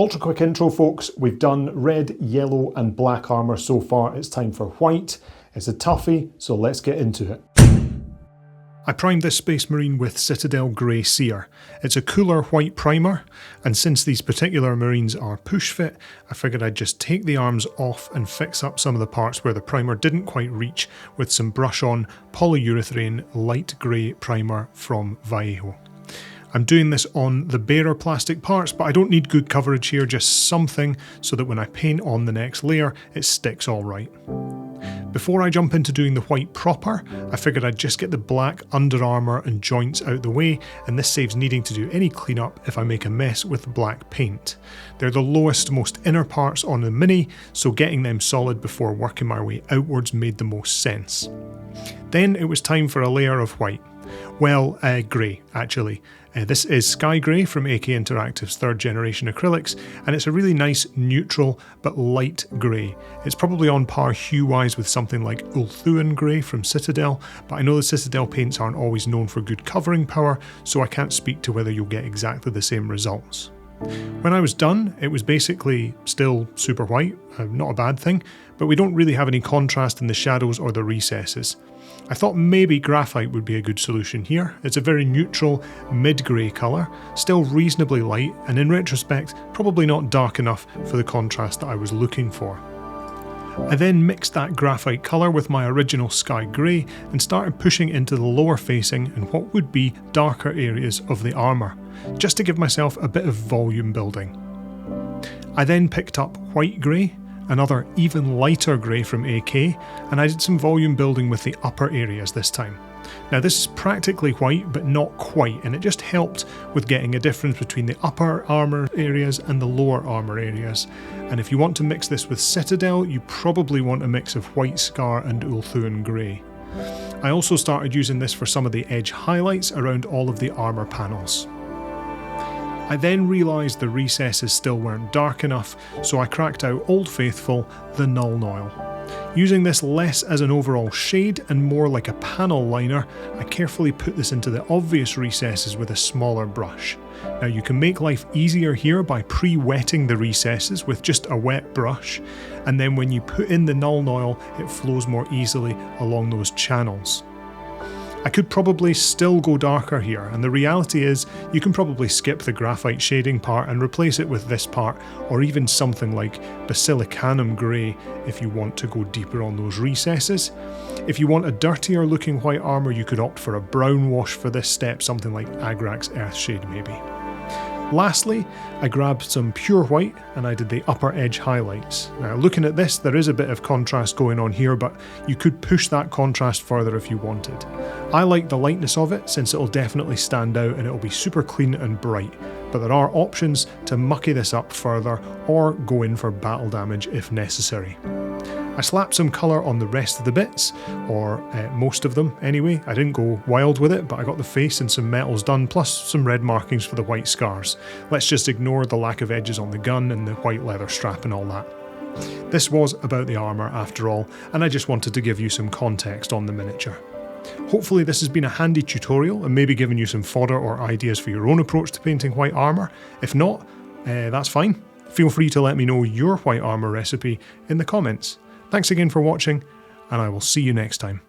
Ultra quick intro folks, we've done red, yellow and black armour so far. It's time for white. It's a toughie, so let's get into it. I primed this Space Marine with Citadel Grey Seer. It's a cooler white primer, and since these particular Marines are push fit, I figured I'd just take the arms off and fix up some of the parts where the primer didn't quite reach with some brush on polyurethane light grey primer from Vallejo. I'm doing this on the barer plastic parts, but I don't need good coverage here, just something so that when I paint on the next layer, it sticks all right. Before I jump into doing the white proper, I figured I'd just get the black under armour and joints out the way, and this saves needing to do any cleanup if I make a mess with black paint. They're the lowest, most inner parts on the Mini, so getting them solid before working my way outwards made the most sense. Then it was time for a layer of white. Well, grey, actually. This is Sky Grey from AK Interactive's 3rd generation acrylics, and it's a really nice, neutral, but light grey. It's probably on par hue-wise with something like Ulthuan Grey from Citadel, but I know the Citadel paints aren't always known for good covering power, so I can't speak to whether you'll get exactly the same results. When I was done, it was basically still super white, not a bad thing, but we don't really have any contrast in the shadows or the recesses. I thought maybe graphite would be a good solution here. It's a very neutral, mid-grey colour, still reasonably light, and in retrospect, probably not dark enough for the contrast that I was looking for. I then mixed that graphite colour with my original Sky Grey and started pushing into the lower facing and what would be darker areas of the armour, just to give myself a bit of volume building. I then picked up white grey, another even lighter grey from AK, and I did some volume building with the upper areas this time. Now this is practically white, but not quite, and it just helped with getting a difference between the upper armour areas and the lower armour areas. And if you want to mix this with Citadel, you probably want a mix of White Scar and Ulthuan Grey. I also started using this for some of the edge highlights around all of the armour panels. I then realised the recesses still weren't dark enough, so I cracked out Old Faithful, the Null Noil. Using this less as an overall shade and more like a panel liner, I carefully put this into the obvious recesses with a smaller brush. Now you can make life easier here by pre-wetting the recesses with just a wet brush, and then when you put in the Null Noil, it flows more easily along those channels. I could probably still go darker here, and the reality is you can probably skip the graphite shading part and replace it with this part, or even something like Basilicanum Grey if you want to go deeper on those recesses. If you want a dirtier looking white armour, you could opt for a brown wash for this step, something like Agrax Earthshade maybe. Lastly, I grabbed some pure white and I did the upper edge highlights. Now looking at this, there is a bit of contrast going on here, but you could push that contrast further if you wanted. I like the lightness of it since it'll definitely stand out and it'll be super clean and bright, but there are options to mucky this up further or go in for battle damage if necessary. I slapped some colour on the rest of the bits, or most of them anyway. I didn't go wild with it, but I got the face and some metals done, plus some red markings for the white scars. Let's just ignore the lack of edges on the gun and the white leather strap and all that. This was about the armour after all, and I just wanted to give you some context on the miniature. Hopefully this has been a handy tutorial and maybe given you some fodder or ideas for your own approach to painting white armour. If not, that's fine. Feel free to let me know your white armour recipe in the comments. Thanks again for watching, and I will see you next time.